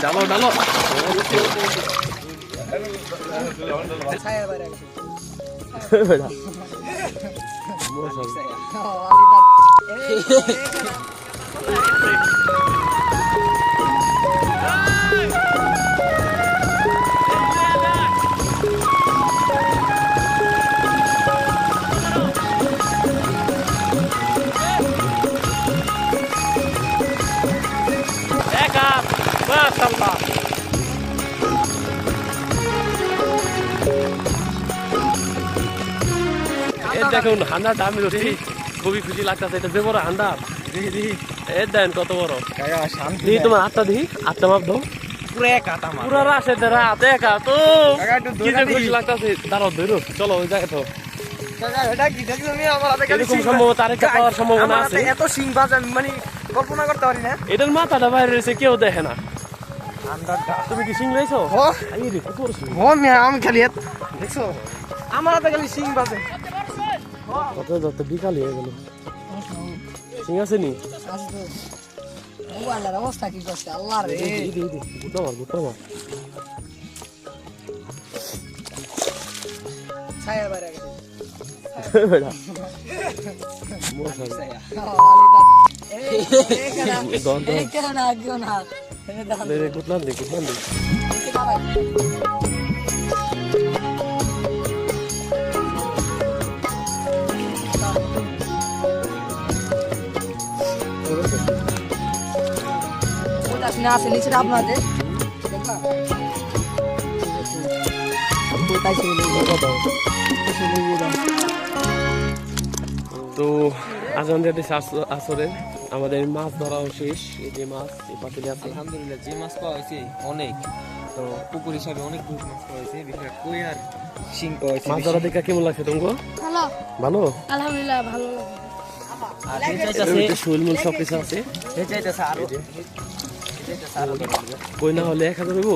ডালো ডালো দেখুন হান্ডাটা আমি ধরছি খুবই খুশি লাগতেছে এটা যে বড় হান্ডা এর দেন কত বড় দিই তোমার আটটা দিই আটটা মাপ দাও পুরো রাশে রাত একা তো কি যে খুশি লাগতেছে দাঁড়াও ধরো চলো ওই জায়গা তো এরকম সম্ভবত আরেকটা পাওয়ার সম্ভাবনা আছে এত সিং বাজ আমি মানে কল্পনা করতে পারি না এটার মাথাটা বাইরে রয়েছে কেউ দেখে না তুমি কি সিং রয়েছো আমি খালি দেখছো আমার হাতে খালি সিং বাজে কত যত বিকাল হয়ে গেল সিং আছে নি অবস্থা কি করছে আল্লাহ রে গুটা মার ছায়া বাইরে গেছে আছে নিচে আপনাদের তো আজান দিতেছে আসরে আমাদের মাছ ধরাও শেষ এই যে মাছ এই পাতিলে আছে আলহামদুলিল্লাহ যে মাছ পাওয়া হয়েছে অনেক তো পুকুর হিসাবে অনেক মাছ পাওয়া হয়েছে বিশেষ কই আর শিং পাওয়া হয়েছে মাছ ধরা দেখা কেমন লাগছে তোমাকে ভালো ভালো আলহামদুলিল্লাহ ভালো আর এই চাইতেছে শৈলমূল সবকিছু আছে এই চাইতেছে আরো কই না হলে 1000 দেবো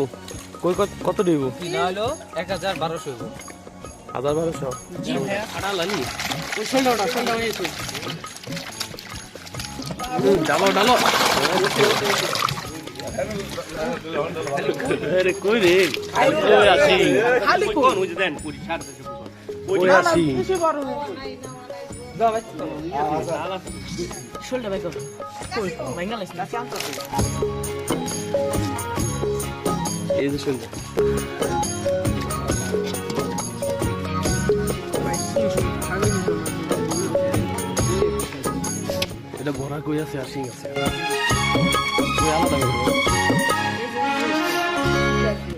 কই কত দেবো কি না হলো 1200 হইব 1200 আড়া লানি ওই সন্ধ্যা হয়েছে ডালো ডালো আরে কই রে কই আছি খালি কোন ওই দেন পুরি ছাড় দেছে কই আছি দাও ভাই শোলটা ভাই কই ভাঙা লাগছে না শান্ত এই যে শুন এটা ভরা কই আছে আর সিং আছে কই আলাদা করে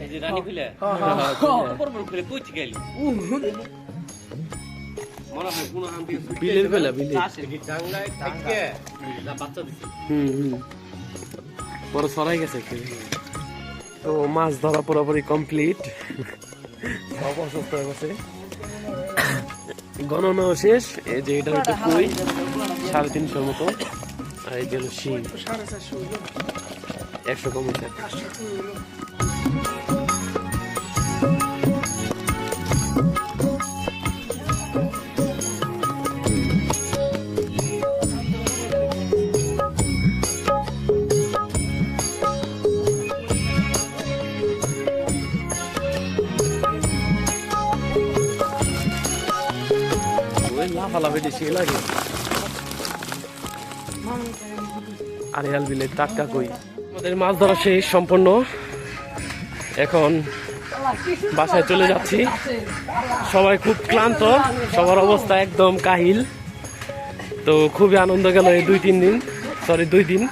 এই যে রানী খুলে পর খুলে কই থেকে গেল মনে হয় কোন আম দিয়ে বিলের কইলা বিলে ডাঙ্গায় থেকে যা বাচ্চা দিছে বড় সরাই গেছে তো মাছ ধরা পুরোপুরি কমপ্লিট সব অসুস্থ হয়ে গেছে গণনাও শেষ এই যে এটা হচ্ছে কই 350 মতো আর এই যে শিং 100 কম হয়েছে লাফালাফি বেশি লাগে আরিয়াল বিলের টাটকা কই আমাদের মাছ ধরা শেষ সম্পূর্ণ এখন বাসায় চলে যাচ্ছি সবাই খুব ক্লান্ত সবার অবস্থা একদম কাহিল তো খুবই আনন্দ গেল এই 2 দিন